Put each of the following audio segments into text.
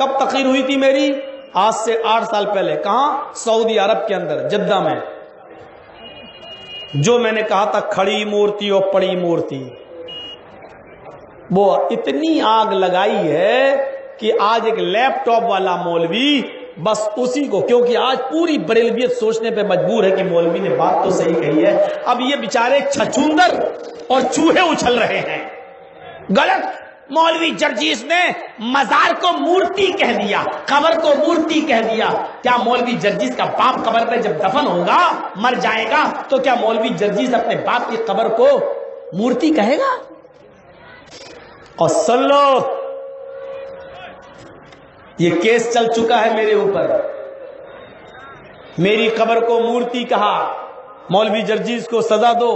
کب تقریر ہوئی تھی میری؟ آج سے 8 سال پہلے. کہاں؟ سعودی عرب کے اندر، جدہ میں. جو میں نے کہا تھا کھڑی مورتی اور پڑی مورتی، وہ اتنی آگ لگائی ہے کہ آج ایک لیپ ٹاپ والا مولوی بس اسی کو، کیونکہ آج پوری بریلویت سوچنے پہ مجبور ہے کہ مولوی نے بات تو صحیح کہی ہے. اب یہ بیچارے چھچھوندر اور چوہے اچھل رہے ہیں. غلط. مولوی جرجیس نے مزار کو مورتی کہہ دیا، قبر کو مورتی کہہ دیا. کیا مولوی جرجیس کا باپ قبر پہ جب دفن ہوگا، مر جائے گا، تو کیا مولوی جرجیس اپنے باپ کی قبر کو مورتی کہے گا؟ اور سن لو، یہ کیس چل چکا ہے میرے اوپر. میری قبر کو مورتی کہا، مولوی جرجیس کو سزا دو،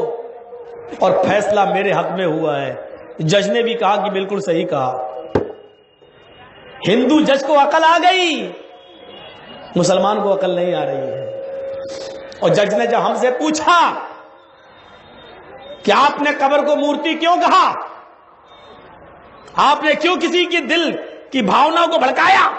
اور فیصلہ میرے حق میں ہوا ہے. جج نے بھی کہا کہ بالکل صحیح کہا. ہندو جج کو عقل آ گئی، مسلمان کو عقل نہیں آ رہی ہے. اور جج نے جب ہم سے پوچھا کہ آپ نے قبر کو مورتی کیوں کہا، آپ نے کیوں کسی کی دل کی بھاونا کو بھڑکایا،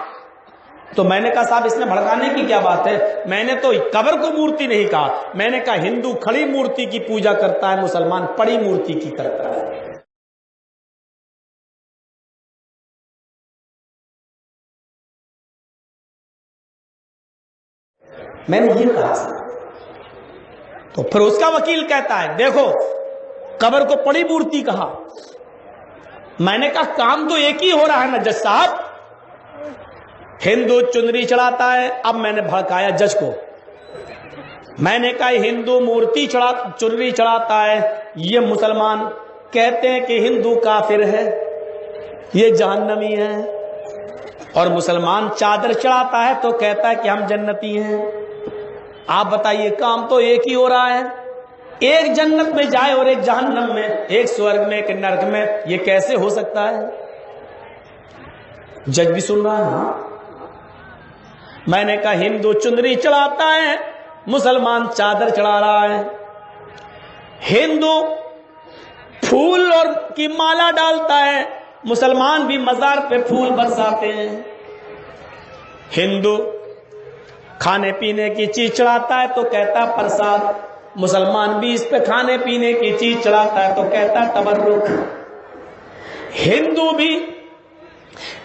تو میں نے کہا صاحب اس میں بھڑکانے کی کیا بات ہے؟ میں نے تو قبر کو مورتی نہیں کہا، میں نے کہا ہندو کھڑی مورتی کی پوجا کرتا ہے، مسلمان پڑی مورتی کی کرتا ہے. میں نے یہ کہا. تو پھر اس کا وکیل کہتا ہے دیکھو قبر کو پڑی مورتی کہا. میں نے کہا کام تو ایک ہی ہو رہا ہے نا جج صاحب. ہندو چنری چڑھاتا ہے، اب میں نے بھڑکایا جج کو. میں نے کہا ہندو مورتی چنری چڑھاتا ہے، یہ مسلمان کہتے ہیں کہ ہندو کافر ہے، یہ جہنمی ہے، اور مسلمان چادر چڑھاتا ہے تو کہتا ہے کہ ہم جنتی ہیں. آپ بتائیے کام تو ایک ہی ہو رہا ہے. ایک جنت میں جائے اور ایک جہنم میں، ایک سورگ میں ایک نرک میں، یہ کیسے ہو سکتا ہے؟ جج بھی سن رہا ہے. ہاں. میں نے کہا ہندو چندری چڑھاتا ہے، مسلمان چادر چڑھا رہا ہے. ہندو پھول اور کی مالا ڈالتا ہے، مسلمان بھی مزار پہ پھول برساتے ہیں. ہندو کھانے پینے کی چیز چڑھاتا ہے تو کہتا ہے پرساد، مسلمان بھی اس پہ کھانے پینے کی چیز چڑھاتا ہے تو کہتا ہے تبرک. ہندو بھی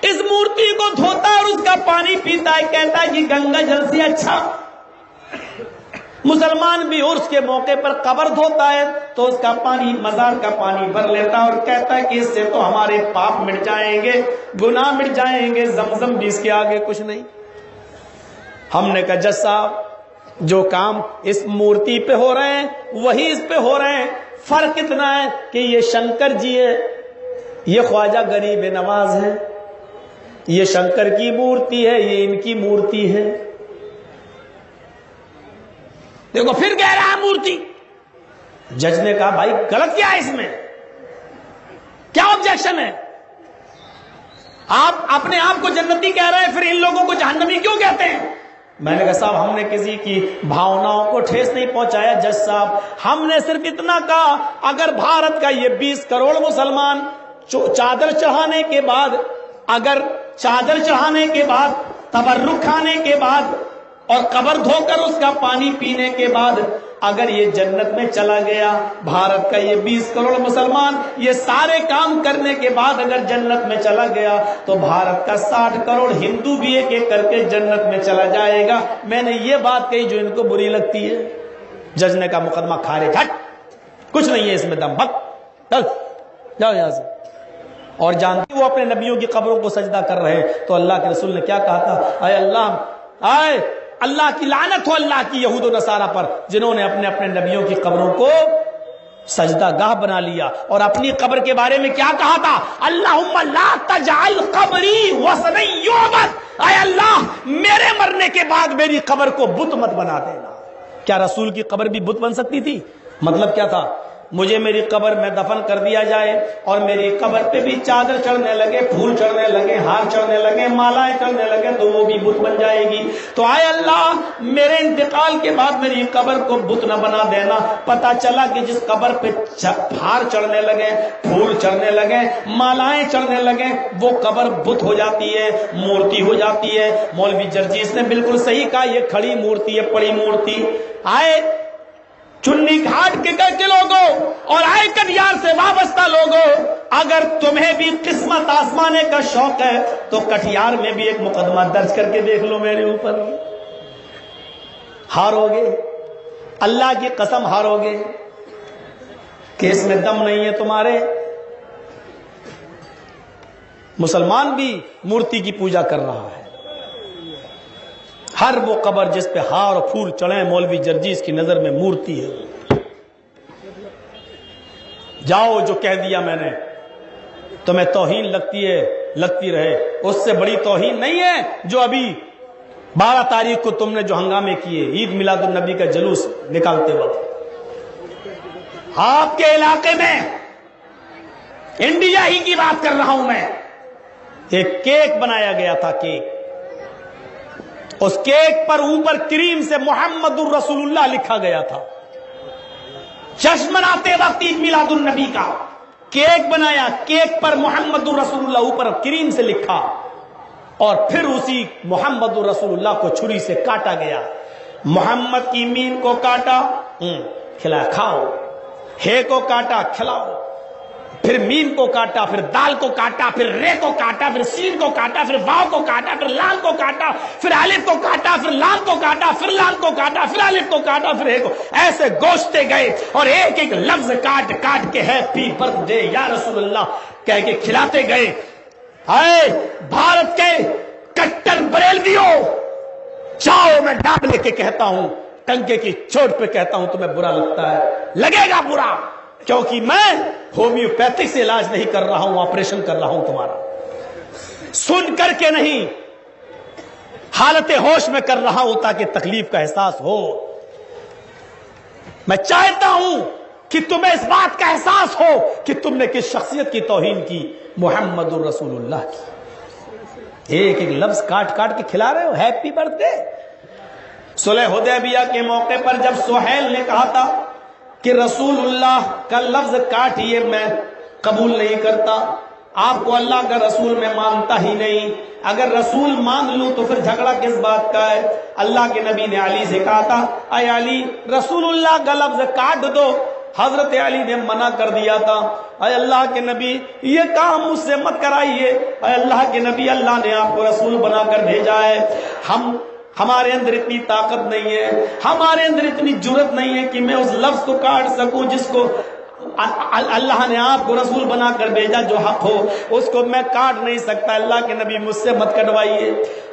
اس مورتی کو دھوتا ہے اور اس کا پانی پیتا ہے، کہتا ہے یہ گنگا جل سے اچھا. مسلمان بھی عرس کے موقع پر قبر دھوتا ہے تو اس کا پانی، مزار کا پانی بھر لیتا ہے اور کہتا ہے کہ اس سے تو ہمارے پاپ مٹ جائیں گے، گناہ مٹ جائیں گے، زمزم بھی اس کے آگے کچھ نہیں. ہم نے کہا جج صاحب جو کام اس مورتی پہ ہو رہے ہیں وہی اس پہ ہو رہے ہیں. فرق اتنا ہے کہ یہ شنکر جی ہے، یہ خواجہ غریب نواز ہے. یہ شنکر کی مورتی ہے، یہ ان کی مورتی ہے. دیکھو پھر کہہ رہا ہے مورتی. جج نے کہا بھائی غلط کیا ہے اس میں، کیا آبجیکشن ہے؟ آپ اپنے آپ کو جنتی کہہ رہے ہیں، پھر ان لوگوں کو جہنمی کیوں کہتے ہیں؟ میں نے کہا صاحب ہم نے کسی کی بھاوناؤں کو ٹھیس نہیں پہنچایا جج صاحب. ہم نے صرف اتنا کہا اگر بھارت کا یہ 20 کروڑ مسلمان چادر چڑھانے کے بعد، اگر چادر چڑھانے کے بعد، تبرک کھانے کے بعد اور قبر دھو کر اس کا پانی پینے کے بعد اگر یہ جنت میں چلا گیا، بھارت کا یہ 20 کروڑ مسلمان یہ سارے کام کرنے کے بعد اگر جنت میں چلا گیا تو بھارت کا 60 کروڑ ہندو بھی ایک ایک کر کے جنت میں چلا جائے گا. میں نے یہ بات کہی جو ان کو بری لگتی ہے. جج نے کہا مقدمہ خارج، ہٹ، کچھ نہیں ہے اس میں دم، بک چل جاؤ یہاں سے. اور جانتے وہ اپنے نبیوں کی قبروں کو سجدہ کر رہے تو اللہ کے رسول نے کیا کہا تھا؟ اے اللہ کی لعنت ہو اللہ کی یہود و نصارہ پر جنہوں نے اپنے اپنے نبیوں کی قبروں کو سجدہ گاہ بنا لیا. اور اپنی قبر کے بارے میں کیا کہا تھا؟ اللہم لا تجعل قبری وثنا یعبد. اے اللہ میرے مرنے کے بعد میری قبر کو بت مت بنا دینا. کیا رسول کی قبر بھی بت بن سکتی تھی؟ مطلب کیا تھا؟ مجھے میری قبر میں دفن کر دیا جائے اور میری قبر پہ بھی چادر چڑھنے لگے، پھول چڑھنے لگے، ہار چڑھنے لگے، مالائیں چڑھنے لگے تو وہ بھی بت بن جائے گی۔ تو آئے اللہ میرے انتقال کے بعد میری قبر کو بت نہ بنا دینا۔ پتہ چلا کہ جس قبر پہ ہار چڑھنے لگے، پھول چڑھنے لگے، مالائیں چڑھنے لگے، وہ قبر بت ہو جاتی ہے، مورتی ہو جاتی ہے۔ مولوی جرجیس نے بالکل صحیح کہا، یہ کھڑی مورتی ہے، پڑی مورتی۔ آئے چنی گھاٹ کے لوگوں اور آئے کٹیہار سے وابستہ لوگوں، اگر تمہیں بھی قسمت آزمانے کا شوق ہے تو کٹیہار میں بھی ایک مقدمہ درج کر کے دیکھ لو میرے اوپر۔ ہارو گے، اللہ کی قسم ہارو گے کہ اس میں دم نہیں ہے تمہارے۔ مسلمان بھی مورتی کی پوجا کر رہا ہے۔ ہر وہ قبر جس پہ ہار اور پھول چڑھے، مولوی جرجیس کی نظر میں مورتی ہے۔ جاؤ، جو کہہ دیا میں نے، تمہیں توہین لگتی ہے لگتی رہے، اس سے بڑی توہین نہیں ہے جو ابھی 12 تاریخ کو تم نے جو ہنگامے کیے عید میلاد النبی کا جلوس نکالتے وقت۔ آپ کے علاقے میں انڈیا ہی کی بات کر رہا ہوں میں، ایک کیک بنایا گیا تھا، کیک، اس کیک پر اوپر کریم سے محمد الرسول اللہ لکھا گیا تھا۔ جشن مناتے وقت عید میلاد النبی کا کیک بنایا، کیک پر محمد الرسول اللہ اوپر کریم سے لکھا، اور پھر اسی محمد الرسول اللہ کو چھری سے کاٹا گیا۔ محمد کی میم کو کاٹا، کھلایا، کھاؤ، ہے کو کاٹا، کھلاؤ، پھر میم کو کاٹا، پھر دال کو کاٹا، پھر رے کو کاٹا، پھر سین کو کاٹا، پھر واو کو کاٹا، پھر لام کو کاٹا، پھر الف کو کاٹا، پھر لام کو کاٹا، پھر لام کو کاٹا، پھر الف کو کاٹا، پھر ہے کو، ایسے گوشتے گئے اور ایک ایک لفظ کاٹ کاٹ کے ہیپی برتھ ڈے یا رسول اللہ کہہ کے کھلاتے گئے۔ اے بھارت کے کٹر بریلویوں، چاؤ میں ڈانٹ لے کے کہتا ہوں، ٹنکے کی چوٹ پہ کہتا ہوں، تمہیں برا لگتا ہے، لگے گا برا، کیونکہ میں ہومیوپیتھک سے علاج نہیں کر رہا ہوں، آپریشن کر رہا ہوں تمہارا، سن کر کے نہیں، حالت ہوش میں کر رہا ہوں تاکہ تکلیف کا احساس ہو۔ میں چاہتا ہوں کہ تمہیں اس بات کا احساس ہو کہ تم نے کس شخصیت کی توہین کی، محمد الرسول اللہ کی۔ ایک ایک لفظ کاٹ کاٹ کے کھلا رہے ہو، ہیپی برتھ ڈے۔ صلح حدیبیہ کے موقع پر جب سہیل نے کہا تھا کہ رسول اللہ کا لفظ کاٹیے، میں قبول نہیں کرتا، آپ کو اللہ کا رسول میں مانتا ہی نہیں، اگر رسول مان لوں تو پھر جھگڑا کس بات کا ہے؟ اللہ کے نبی نے علی سے کہا تھا، اے علی رسول اللہ کا لفظ کاٹ دو، حضرت علی نے منع کر دیا تھا، اے اللہ کے نبی یہ کام مجھ سے مت کرائیے، اے اللہ کے نبی اللہ نے آپ کو رسول بنا کر بھیجا ہے، ہمارے اندر اتنی طاقت نہیں ہے، ہمارے اندر اتنی جرت نہیں ہے کہ میں اس لفظ کو کاٹ سکوں جس کو اللہ نے آپ کو رسول بنا کر بھیجا، جو حق ہو اس کو میں کاٹ نہیں سکتا، اللہ کے نبی مجھ سے مت کٹوائیے۔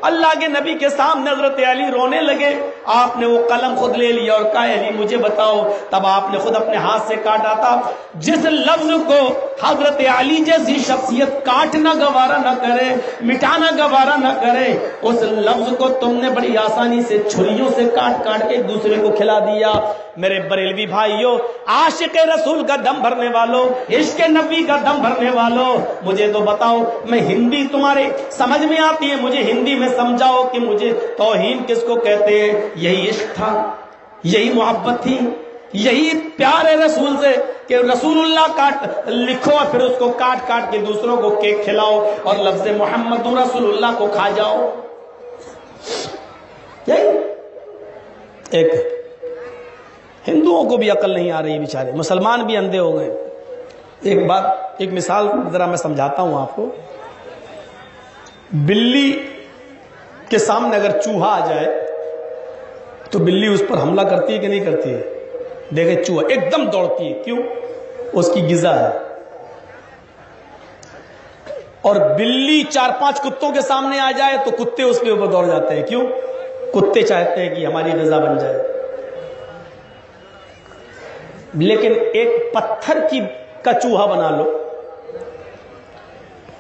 اللہ کے نبی کے سامنے حضرت علی رونے لگے، آپ نے وہ قلم خود لے لیا اور کہا علی مجھے بتاؤ، تب آپ نے خود اپنے ہاتھ سے کاٹا تھا۔ جس لفظ کو حضرت علی جیسی شخصیت کاٹنا گوارا نہ کرے، مٹانا گوارا نہ کرے، اس لفظ کو تم نے بڑی آسانی سے چھریوں سے کاٹ کاٹ کے ایک دوسرے کو کھلا دیا۔ میرے بریلوی بھائیوں، عاشق رسول کا دم بھرنے والوں، عشق نبی کا دم بھرنے والوں، مجھے تو بتاؤ، میں ہندی تمہارے سمجھ میں آتی ہے، مجھے ہندی میں سمجھاؤ کہ مجھے توہین کس کو کہتے ہیں؟ یہی عشق تھا، یہی محبت تھی، یہی پیار ہے رسول سے کہ رسول اللہ کاٹ لکھو اور پھر اس کو کاٹ کاٹ کے دوسروں کو کیک کھلاؤ اور لفظ محمد رسول اللہ کو کھا جاؤ۔ ایک ہندوؤں کو بھی عقل نہیں آ رہی، بیچارے مسلمان بھی اندھے ہو گئے۔ ایک بات، ایک مثال ذرا میں سمجھاتا ہوں آپ کو۔ بلی کے سامنے اگر چوہا آ جائے تو بلی اس پر حملہ کرتی ہے کہ نہیں کرتی ہے؟ دیکھے چوہا ایک دم دوڑتی ہے، کیوں؟ اس کی غذا ہے۔ اور بلی 4-5 کتوں کے سامنے آ جائے تو کتے اس کے اوپر دوڑ جاتے ہیں، کیوں؟ کتے چاہتے ہیں کہ ہماری غذا بن جائے۔ لیکن ایک پتھر کا چوہا بنا لو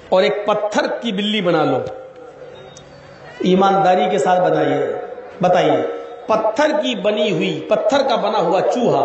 اور ایک پتھر کی بلی بنا لو، ایمانداری کے ساتھ بتائیے پتھر کی بنی ہوئی، پتھر کا بنا ہوا چوہا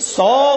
100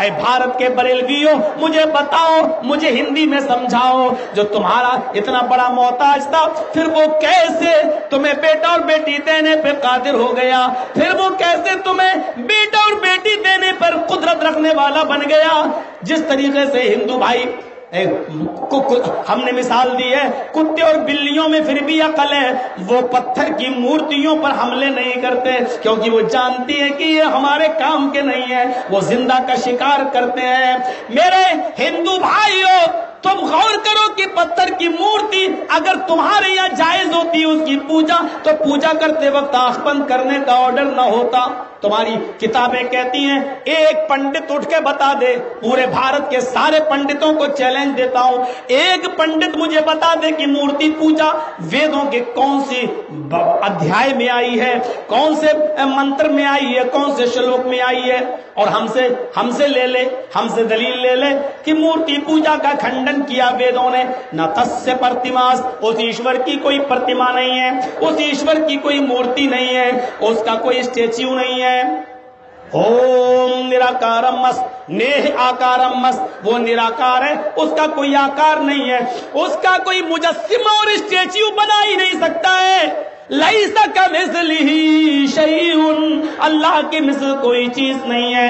اے بھارت کے بریلویوں مجھے بتاؤ، مجھے ہندی میں سمجھاؤ، جو تمہارا اتنا بڑا محتاج تھا پھر وہ کیسے تمہیں بیٹا اور بیٹی دینے پہ قادر ہو گیا؟ پھر وہ کیسے تمہیں بیٹا اور بیٹی دینے پر قدرت رکھنے والا بن گیا؟ جس طریقے سے ہندو بھائی ہم نے مثال دی ہے، کتے اور بلیوں میں پھر بھی عقل ہے، وہ پتھر کی مورتیوں پر حملے نہیں کرتے کیونکہ وہ جانتی ہیں کہ یہ ہمارے کام کے نہیں ہیں، وہ زندہ کا شکار کرتے ہیں۔ میرے ہندو بھائیوں، تم غور کرو کہ پتھر کی مورتی اگر تمہارے یہاں جائز ہوتی اس کی پوجا، تو پوجا کرتے وقت آنکھ بند کرنے کا آرڈر نہ ہوتا۔ تمہاری کتابیں کہتی ہیں ایک پنڈت اٹھ کے بتا دے، پورے بھارت کے سارے پنڈتوں کو چیلنج دیتا ہوں، ایک پنڈت مجھے بتا دے کہ مورتی پوجا ویدوں کے کون سی ادھیائے میں آئی ہے، کون سے منتر میں آئی ہے، کون سے شلوک میں آئی ہے، اور ہم سے لے لے، ہم سے دلیل لے لے کہ مورتی پوجا کا کھنڈن کیا ویدوں نے۔ نہ تسّ پرتماس، اس ایشور کی کوئی پرتما نہیں ہے، اس ایشور کی کوئی مورتی نہیں ہے، اس کا کوئی اسٹیچو نہیں ہے۔ اوم نراکارم مس نیہ آکارم مس، وہ نراکار ہے، اس کا کوئی آکار نہیں ہے، اس کا کوئی مجسمہ اور اسٹیچو بنا ہی نہیں سکتا ہے۔ لیس کمثلہ شیء، اللہ کے مثل کوئی چیز نہیں ہے،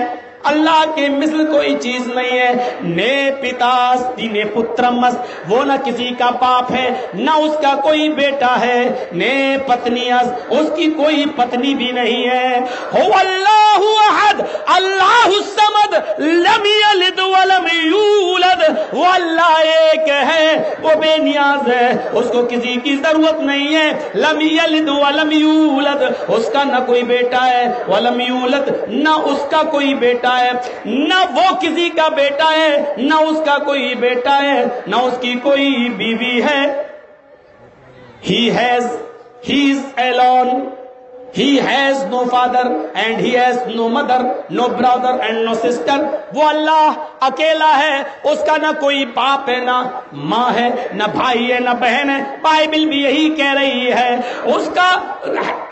اللہ کے مثل کوئی چیز نہیں ہے۔ نے پتاستی نے پترمس، وہ نہ کسی کا باپ ہے نہ اس کا کوئی بیٹا ہے۔ نے پتنیس، اس کی کوئی پتنی بھی نہیں ہے۔ هو اللہ احد اللہ الصمد لم یلد ولم یولد، وہ اللہ ایک ہے، وہ بے نیاز ہے، اس کو کسی کی ضرورت نہیں ہے۔ لم یلد ولم یولد، اس کا نہ کوئی بیٹا ہے، ولم یولد، نہ اس کا کوئی بیٹا ہے، نہ وہ کسی کا بیٹا ہے، نہ اس کا کوئی بیٹا ہے، نہ اس کی کوئی بیوی ہے۔ He is alone. He has no father and he has no mother, no brother and no sister. وہ اللہ اکیلا ہے، اس کا نہ کوئی باپ ہے، نہ ماں ہے، نہ بھائی ہے، نہ بہن ہے۔ بائبل بھی یہی کہہ رہی ہے، اس کا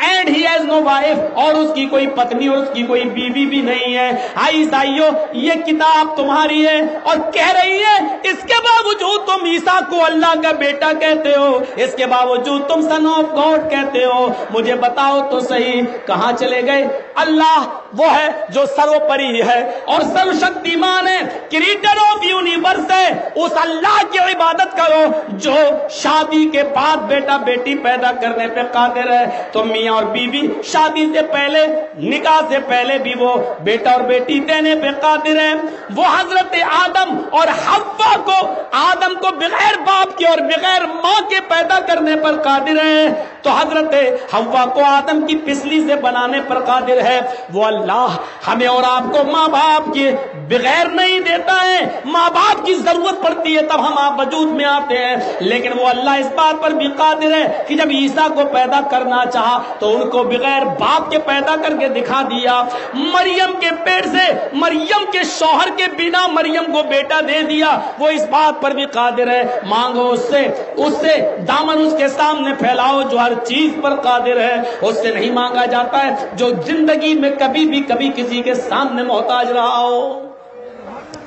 and he has no wife، اور اس کی کوئی پتنی اور اس کی کوئی بیوی بھی نہیں ہے۔ عیسائیوں، یہ کتاب تمہاری ہے اور کہہ رہی ہے، اس کے باوجود تم عیسیٰ کو اللہ کا بیٹا کہتے ہو، اس کے باوجود تم سن آف گاڈ کہتے ہو۔ مجھے بتاؤ تو صحیح، کہاں چلے گئے؟ اللہ وہ ہے جو سروپری ہے اور سرو شکتیمان ہے، کریٹر آف یونیورس ہے۔ اس اللہ کی عبادت کرو جو شادی کے بعد بیٹا بیٹی پیدا کرنے پہ قادر ہے۔ تو میاں اور بیوی شادی سے پہلے، نکاح سے پہلے بھی وہ بیٹا اور بیٹی دینے پہ قادر ہے۔ وہ حضرت آدم اور حوا کو، آدم کو بغیر باپ کے اور بغیر ماں کے پیدا کرنے پر قادر ہے، تو حضرت حوا کو آدم کی پسلی سے بنانے پر قادر ہے۔ وہ اللہ ہمیں اور آپ کو ماں باپ کے بغیر نہیں دیتا ہے، ماں باپ کی ضرورت پڑتی ہے تب ہم آپ وجود میں آتے ہیں، لیکن وہ اللہ اس بات پر بھی قادر ہے کہ جب عیسیٰ کو پیدا کرنا چاہا تو ان کو بغیر باپ کے پیدا کر کے دکھا دیا۔ مریم کے پیٹ سے، مریم کے شوہر کے بنا مریم کو بیٹا دے دیا، وہ اس بات پر بھی قادر ہے۔ مانگو اس سے دامن اس کے سامنے پھیلاؤ جو ہر چیز پر قادر ہے۔ اس سے نہیں مانگا جاتا ہے جو زندگی میں کبھی کسی کے سامنے محتاج رہا ہو۔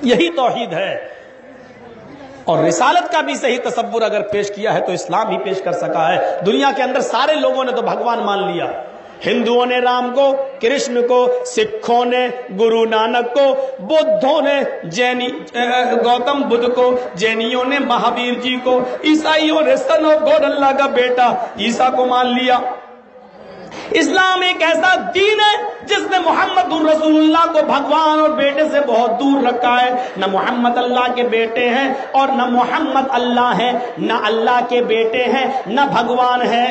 یہی توحید ہے، اور رسالت کا بھی صحیح تصور اگر پیش کیا ہے تو اسلام ہی پیش کر سکا ہے۔ دنیا کے اندر سارے لوگوں نے تو بھگوان مان لیا، ہندوؤں نے رام کو، کرشن کو، سکھوں نے گرو نانک کو، بدھوں نے گوتم بدھ کو، جینیوں نے مہاویر جی کو، عیسائیوں نے سن آف گاڈ اللہ کا بیٹا عیسیٰ کو مان لیا۔ اسلام ایک ایسا دین ہے جس نے محمد الرسول اللہ کو بھگوان اور بیٹے سے بہت دور رکھا ہے۔ نہ محمد اللہ کے بیٹے ہیں اور نہ محمد اللہ ہے، نہ اللہ کے بیٹے ہیں، نہ بھگوان ہے،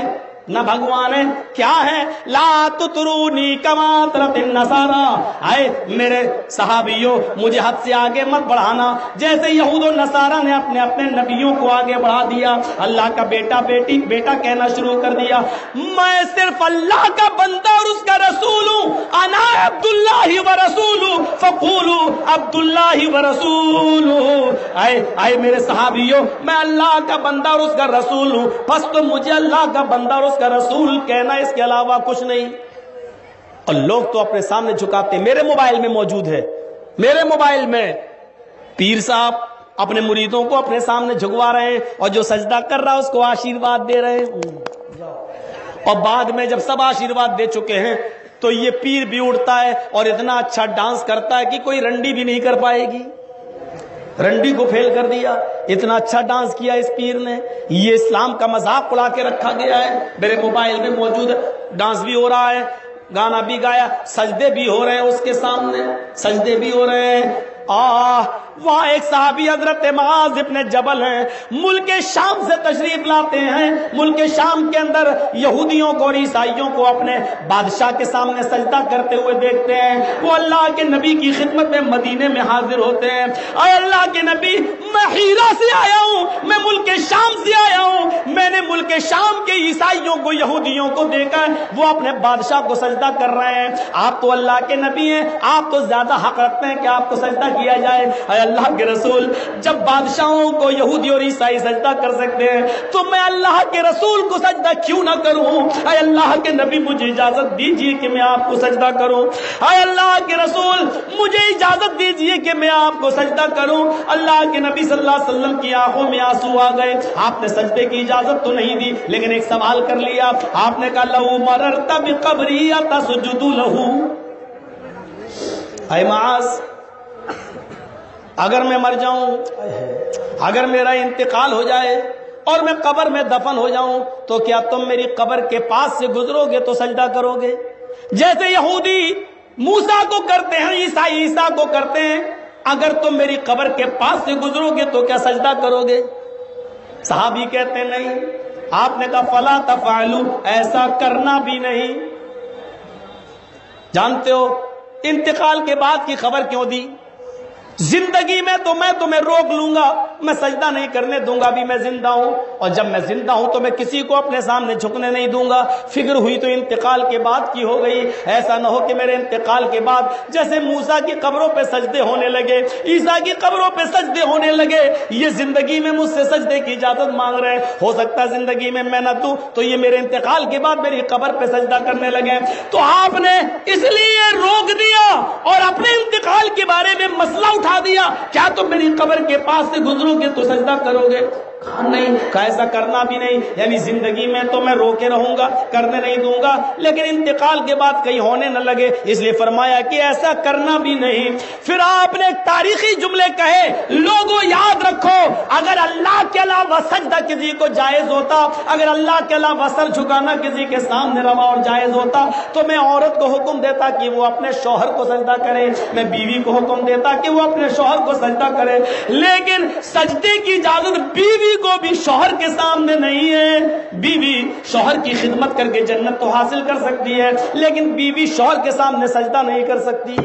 نہ بھگوان ہے، کیا ہے؟ لا تطرونی کما طرت النصارى، اے میرے صحابیوں مجھے حد سے آگے مت بڑھانا، جیسے یہود و نصارہ نے اپنے نبیوں کو آگے بڑھا دیا، اللہ کا بیٹا بیٹی بیٹا کہنا شروع کر دیا۔ میں صرف اللہ کا بندہ اور اس کا رسول ہوں، انا عبداللہ و رسول فقولوا عبداللہ و رسول۔ اے میرے صحابیوں، میں اللہ کا بندہ اور اس کا رسول ہوں، بس تم مجھے اللہ کا بندہ اور اس کا رسول کہنا، اس کے علاوہ کچھ نہیں۔ اور لوگ تو اپنے سامنے جھکاتے ہیں. میرے موبائل میں موجود ہے, میرے موبائل میں پیر صاحب اپنے مریدوں کو اپنے سامنے جھکوا رہے ہیں اور جو سجدہ کر رہا ہے اس کو آشیرواد دے رہے ہیں. اور بعد میں جب سب آشیرواد دے چکے ہیں تو یہ پیر بھی اڑتا ہے اور اتنا اچھا ڈانس کرتا ہے کہ کوئی رنڈی بھی نہیں کر پائے گی. رنڈی کو فیل کر دیا, اتنا اچھا ڈانس کیا اس پیر نے. یہ اسلام کا مذاق اڑا کے رکھا گیا ہے. میرے موبائل میں موجود ہے, ڈانس بھی ہو رہا ہے, گانا بھی گایا, سجدے بھی ہو رہے ہیں اس کے سامنے, سجدے بھی ہو رہے ہیں. وہاں ایک صحابی حضرت معاذ ابن جبل ہیں, ملک شام سے تشریف لاتے ہیں. ملک شام کے اندر یہودیوں کو اور عیسائیوں کو اپنے بادشاہ کے سامنے سجدہ کرتے ہوئے دیکھتے ہیں. وہ اللہ کے نبی کی خدمت میں مدینے میں حاضر ہوتے ہیں. اے اللہ کے نبی, میں ہیرا سے آیا ہوں, میں ملک شام سے آیا ہوں. میں نے ملک شام کے عیسائیوں کو یہودیوں کو دیکھا, وہ اپنے بادشاہ کو سجدہ کر رہے ہیں. آپ تو اللہ کے نبی ہیں, آپ تو زیادہ حق رکھتے ہیں کہ آپ کو سجدہ کیا جائے. اے اللہ کے رسول, جب بادشاہوں کو یہودی اور عیسائی سجدہ کر سکتے ہیں تو میں اللہ کے رسول کو سجدہ کیوں نہ کروں؟ اے اللہ کے نبی, مجھے اجازت دیجیے کہ میں آپ کو سجدہ کروں. اے اللہ کے رسول, مجھے اجازت دیجیے کہ میں آپ کو سجدہ کروں. اللہ کے نبی صلی اللہ علیہ وسلم کی آنکھوں میں آنسو آ گئے. آپ نے سجدے کی اجازت تو نہیں دی, لیکن ایک سوال کر لیا. آپ نے کہا لو مررت بقبری تسجد لہ. اے معاذ, اگر میں مر جاؤں, اگر میرا انتقال ہو جائے اور میں قبر میں دفن ہو جاؤں تو کیا تم میری قبر کے پاس سے گزرو گے تو سجدہ کرو گے؟ جیسے یہودی موسیٰ کو کرتے ہیں, عیسائی عیسیٰ کو کرتے ہیں, اگر تم میری قبر کے پاس سے گزرو گے تو کیا سجدہ کرو گے؟ صحابی کہتے ہیں نہیں. آپ نے کہا فلا تفعلوا, ایسا کرنا بھی نہیں. جانتے ہو انتقال کے بعد کی خبر کیوں دی؟ زندگی میں تو میں تمہیں روک لوں گا, میں سجدہ نہیں کرنے دوں گا, ابھی میں زندہ ہوں, اور جب میں زندہ ہوں تو میں کسی کو اپنے سامنے جھکنے نہیں دوں گا. فکر ہوئی تو انتقال کے بعد کی ہو گئی. ایسا نہ ہو کہ میرے انتقال کے بعد جیسے موسیٰ کی قبروں پہ سجدے ہونے لگے, عیسیٰ کی قبروں پہ سجدے ہونے لگے, یہ زندگی میں مجھ سے سجدے کی اجازت مانگ رہے ہیں. ہو سکتا ہے زندگی میں میں نہ دوں تو یہ میرے انتقال کے بعد میری قبر پہ سجدہ کرنے لگے. تو آپ نے اس لیے روک دیا اور اپنے انتقال کے بارے میں مسئلہ اٹھا دیا. کیا تم میری قبر کے پاس سے گزرو گے تو سجدہ کرو گے؟ نہیں. ایسا کرنا بھی نہیں, یعنی زندگی میں تو میں روکے رہوں گا, کرنے نہیں دوں گا, لیکن انتقال کے بعد کہیں ہونے نہ لگے, اس لیے فرمایا کہ ایسا کرنا بھی نہیں. پھر آپ نے ایک تاریخی جملے کہے, لوگوں یاد رکھو, اگر اللہ کے علاوہ سجدہ کسی کو جائز ہوتا, اگر اللہ کے علاوہ سر جھکانا کسی کے سامنے روا اور جائز ہوتا تو میں عورت کو حکم دیتا کہ وہ اپنے شوہر کو سجدہ کرے, میں بیوی کو حکم دیتا کہ وہ اپنے شوہر کو سجدہ کرے. لیکن سجدے کی اجازت بیوی کو بھی شوہر کے سامنے نہیں ہے. بیوی شوہر کی خدمت کر کے جنت تو حاصل کر سکتی ہے, لیکن بیوی شوہر کے سامنے سجدہ نہیں کر سکتی.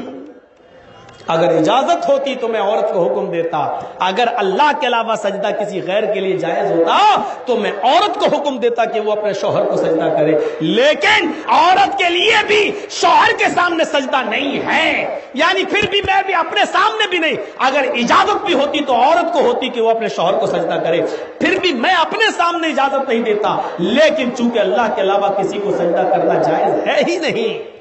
اگر اجازت ہوتی تو میں عورت کو حکم دیتا, اگر اللہ کے علاوہ سجدہ کسی غیر کے لیے جائز ہوتا تو میں عورت کو حکم دیتا کہ وہ اپنے شوہر کو سجدہ کرے. لیکن عورت کے لیے بھی شوہر کے سامنے سجدہ نہیں ہے, یعنی پھر بھی میں بھی اپنے سامنے بھی نہیں. اگر اجازت بھی ہوتی تو عورت کو ہوتی کہ وہ اپنے شوہر کو سجدہ کرے, پھر بھی میں اپنے سامنے اجازت نہیں دیتا. لیکن چونکہ اللہ کے علاوہ کسی کو سجدہ کرنا جائز ہے ہی نہیں.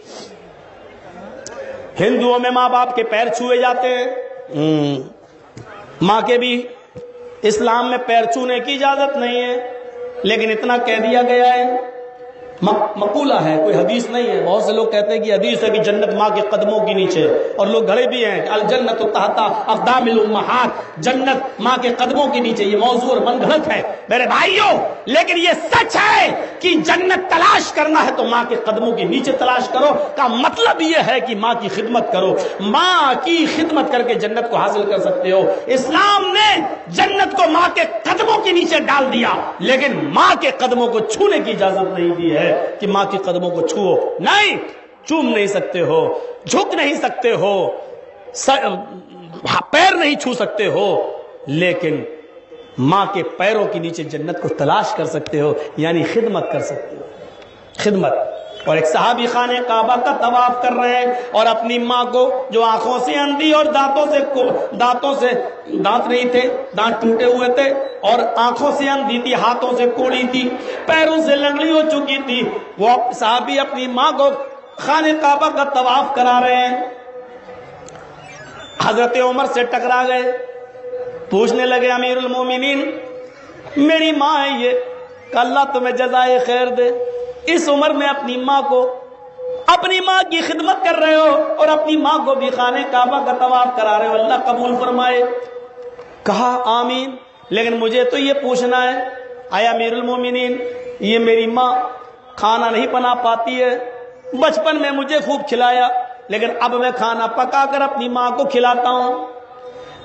ہندوؤں میں ماں باپ کے پیر چھوئے جاتے ہیں, ماں کے بھی اسلام میں پیر چھونے کی اجازت نہیں ہے, لیکن اتنا کہہ دیا گیا ہے, مقولہ ہے, کوئی حدیث نہیں ہے. بہت سے لوگ کہتے ہیں کہ حدیث ہے کہ جنت ماں کے قدموں کے نیچے, اور لوگ گھڑے بھی ہیں الجنت تحت اقدام الامہات, جنت ماں کے قدموں کے نیچے. یہ موضوع اور من گھڑت ہے میرے بھائیوں, لیکن یہ سچ ہے کہ جنت تلاش کرنا ہے تو ماں کے قدموں کے نیچے تلاش کرو. کا مطلب یہ ہے کہ ماں کی خدمت کرو, ماں کی خدمت کر کے جنت کو حاصل کر سکتے ہو. اسلام نے جنت کو ماں کے قدموں کے نیچے ڈال دیا, لیکن ماں کے قدموں کو چھونے کی اجازت نہیں دی ہے کہ ماں کے قدموں کو چھوؤ. نہیں, چوم نہیں سکتے ہو, جھک نہیں سکتے ہو, پیر نہیں چھو سکتے ہو, لیکن ماں کے پیروں کے نیچے جنت کو تلاش کر سکتے ہو, یعنی خدمت کر سکتے ہو, خدمت. اور ایک صحابی خانہ کعبہ کا طواف کر رہے ہیں اور اپنی ماں کو جو آنکھوں سے اندھی اور دانتوں سے دانت نہیں تھے, دانت ٹوٹے ہوئے تھے, اور آنکھوں سے اندھی تھی, ہاتھوں سے کوڑی تھی, پیروں سے لنگڑی ہو چکی تھی, وہ صحابی اپنی ماں کو خانہ کعبہ کا طواف کرا رہے ہیں، حضرت عمر سے ٹکرا گئے، پوچھنے لگے امیر المومنین میری ماں ہے یہ، کہ اللہ تمہیں جزائے خیر دے، اس عمر میں اپنی ماں کی خدمت کر رہے ہو اور اپنی ماں کو بھی خانہ کعبہ کا طواف کرا رہے ہو، اللہ قبول فرمائے۔ کہا آمین، لیکن مجھے تو یہ پوچھنا ہے اے امیر المومنین، یہ میری ماں کھانا نہیں بنا پاتی ہے، بچپن میں مجھے خوب کھلایا، لیکن اب میں کھانا پکا کر اپنی ماں کو کھلاتا ہوں،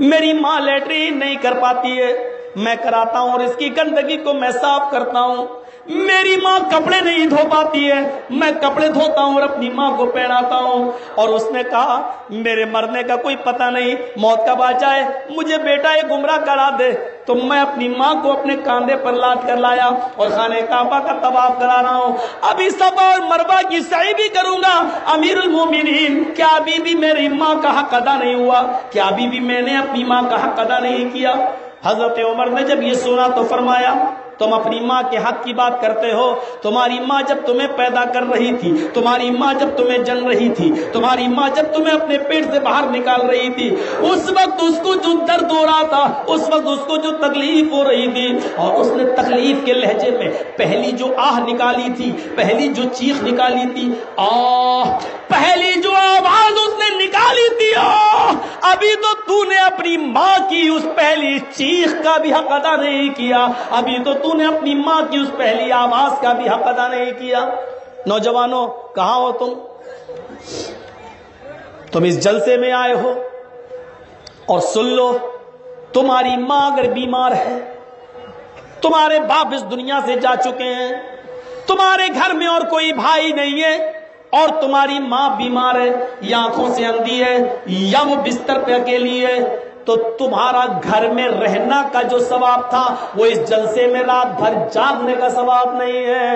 میری ماں لیٹرین نہیں کر پاتی ہے، میں کراتا ہوں اور اس کی گندگی کو میں صاف کرتا ہوں، میری ماں کپڑے نہیں دھو پاتی ہے، میں کپڑے دھوتا ہوں اور اپنی ماں کو پہناتا ہوں۔ اور اس نے کہا میرے مرنے کا کوئی پتہ نہیں، موت کب آ جائے، مجھے بیٹا یہ گمراہ کرا دے، تو میں اپنی ماں کو اپنے کاندھے پر لاد کر لایا اور خانہ کعبہ کا طواف کرا رہا ہوں، ابھی صفا اور مروہ کی سعی بھی کروں گا۔ امیر المومنین، کیا ابھی بھی میری ماں کا حق ادا نہیں ہوا؟ کیا ابھی بھی میں نے اپنی ماں کا حق ادا نہیں کیا؟ حضرت عمر نے جب یہ سنا تو فرمایا تم اپنی ماں کے حق کی بات کرتے ہو، تمہاری ماں جب تمہیں پیدا کر رہی تھی، تمہاری ماں جب تمہیں جن رہی تھی، تمہاری ماں جب تمہیں اپنے پیٹ سے باہر نکال رہی تھی، اس وقت اس کو جو درد ہو رہا تھا، اس وقت اس کو جو تکلیف ہو رہی تھی، اور اس نے تکلیف کے لہجے میں پہلی جو آہ نکالی تھی، پہلی جو چیخ نکالی تھی، پہلی جو آواز اس نے نکالی تھی، ابھی تو نے اپنی ماں کی اس پہلی چیخ کا بھی حق ادا نہیں کیا، ابھی تو نے اپنی ماں کی اس پہلی آواز کا بھی حق ادا نہیں کیا۔ نوجوانوں کہاں ہو تم اس جلسے میں آئے ہو، اور سن لو تمہاری ماں اگر بیمار ہے، تمہارے باپ اس دنیا سے جا چکے ہیں، تمہارے گھر میں اور کوئی بھائی نہیں ہے، اور تمہاری ماں بیمار ہے یا آنکھوں سے اندھی ہے یا وہ بستر پہ اکیلی ہے، تو تمہارا گھر میں رہنا کا جو ثواب تھا وہ اس جلسے میں رات بھر جاگنے کا ثواب نہیں ہے۔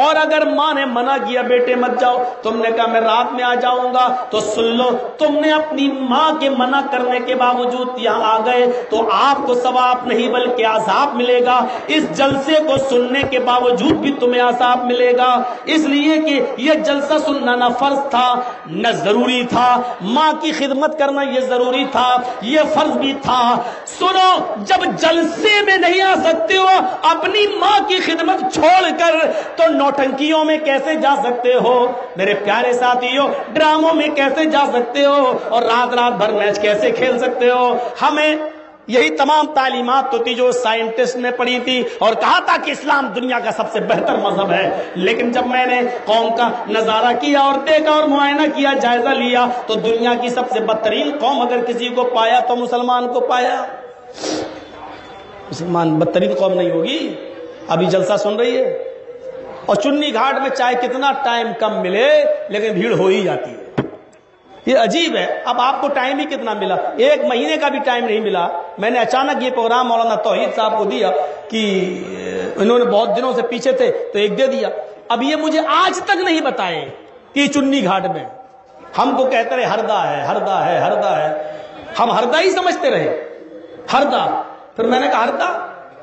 اور اگر ماں نے منع کیا بیٹے مت جاؤ، تم نے کہا میں رات میں آ جاؤں گا، تو سن لو تم نے اپنی ماں کے منع کرنے کے باوجود یہاں آ گئے تو آپ کو ثواب نہیں بلکہ عذاب ملے گا، اس جلسے کو سننے کے باوجود بھی تمہیں عذاب ملے گا، اس لیے کہ یہ جلسہ سننا نہ فرض تھا نہ ضروری تھا، ماں کی خدمت کرنا یہ ضروری تھا، یہ فرض بھی تھا۔ سنو، جب جلسے میں نہیں آ سکتے ہو اپنی ماں کی خدمت چھوڑ کر، تو نوٹنکیوں میں کیسے جا سکتے ہو میرے پیارے ساتھیوں، ڈراموں میں کیسے جا سکتے ہو، اور رات رات بھر میچ کیسے کھیل سکتے ہو؟ ہمیں یہی تمام تعلیمات تو تھی جو سائنٹسٹ نے پڑھی تھی اور کہا تھا کہ اسلام دنیا کا سب سے بہتر مذہب ہے، لیکن جب میں نے قوم کا نظارہ کیا اور دیکھا اور معائنہ کیا، جائزہ لیا، تو دنیا کی سب سے بدترین قوم اگر کسی کو پایا تو مسلمان کو پایا۔ مسلمان بدترین قوم نہیں ہوگی؟ ابھی جلسہ سن رہی ہے، اور چنی گھاٹ میں چاہے کتنا ٹائم کم ملے لیکن بھیڑ ہو ہی جاتی ہے۔ یہ عجیب ہے، اب آپ کو ٹائم ہی کتنا ملا، 1 مہینے کا بھی ٹائم نہیں ملا۔ میں نے اچانک یہ پروگرام مولانا توحید صاحب کو دیا کہ انہوں نے بہت دنوں سے پیچھے تھے تو ایک دے دیا، اب یہ مجھے آج تک نہیں بتائے کہ چنی گھاٹ میں، ہم کو کہتے رہے ہردا ہے ہردا ہے ہردا ہے، ہم ہردا ہی سمجھتے رہے، ہردا۔ پھر میں نے کہا ہردا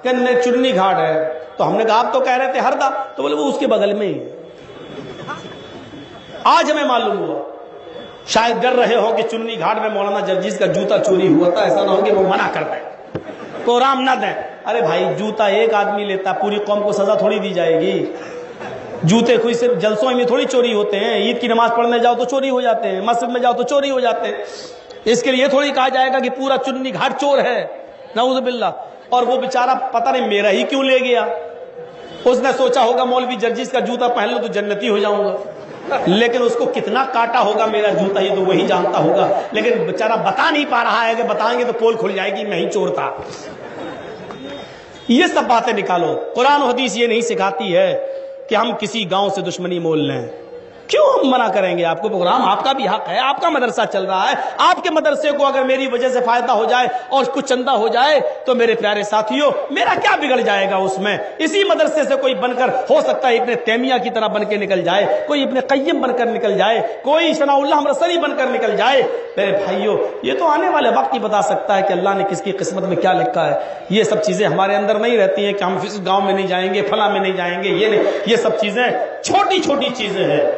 کہ چنی گھاٹ ہے، تو ہم نے کہا آپ تو کہہ رہے تھے ہردا، تو بولے وہ اس کے بغل میں ہی۔ آج ہمیں معلوم ہوا، شاید ڈر رہے ہو کہ چنی گھاٹ میں مولانا جرجیز کا جوتا چوری ہوا تھا، ایسا نہ ہو کہ وہ منع کر دیں، پروگرام نہ دیں۔ ارے بھائی، جوتا ایک آدمی لیتا، پوری قوم کو سزا تھوڑی دی جائے گی؟ جوتے کوئی صرف جلسوں میں تھوڑی چوری ہوتے ہیں، عید کی نماز پڑھنے جاؤ تو چوری ہو جاتے ہیں، مسجد میں جاؤ تو چوری ہو جاتے ہیں، اس کے لیے تھوڑی کہا جائے گا کہ پورا چنی گھاٹ چور ہے، نعوذ باللہ۔ اور وہ بیچارہ پتہ نہیں میرا ہی کیوں لے گیا، اس نے سوچا ہوگا مولوی جرجیز کا جوتا پہن لو تو جنتی ہو جاؤں گا، لیکن اس کو کتنا کاٹا ہوگا میرا جوتا، یہ تو وہی جانتا ہوگا، لیکن بیچارہ بتا نہیں پا رہا ہے کہ بتائیں گے تو پول کھل جائے گی میں ہی چور تھا۔ یہ سب باتیں نکالو، قرآن و حدیث یہ نہیں سکھاتی ہے کہ ہم کسی گاؤں سے دشمنی مول لیں، کیوں ہم منع کریں گے آپ کو؟ پروگرام آپ کا بھی حق ہے، آپ کا مدرسہ چل رہا ہے، آپ کے مدرسے کو اگر میری وجہ سے فائدہ ہو جائے اور کچھ چندہ ہو جائے تو میرے پیارے ساتھیوں میرا کیا بگڑ جائے گا اس میں؟ اسی مدرسے سے کوئی بن کر ہو سکتا ہے ابن تیمیہ کی طرح بن کے نکل جائے، کوئی ابن قیم بن کر نکل جائے، کوئی ثناء اللہ مرسلی بن کر نکل جائے۔ میرے بھائیوں، یہ تو آنے والے وقت ہی بتا سکتا ہے کہ اللہ نے کس کی قسمت میں کیا لکھا ہے۔ یہ سب چیزیں ہمارے اندر نہیں رہتی ہیں کہ ہم اس گاؤں میں نہیں جائیں گے، فلاں میں نہیں جائیں گے، یہ نہیں، یہ سب چیزیں چھوٹی چھوٹی چیزیں ہیں،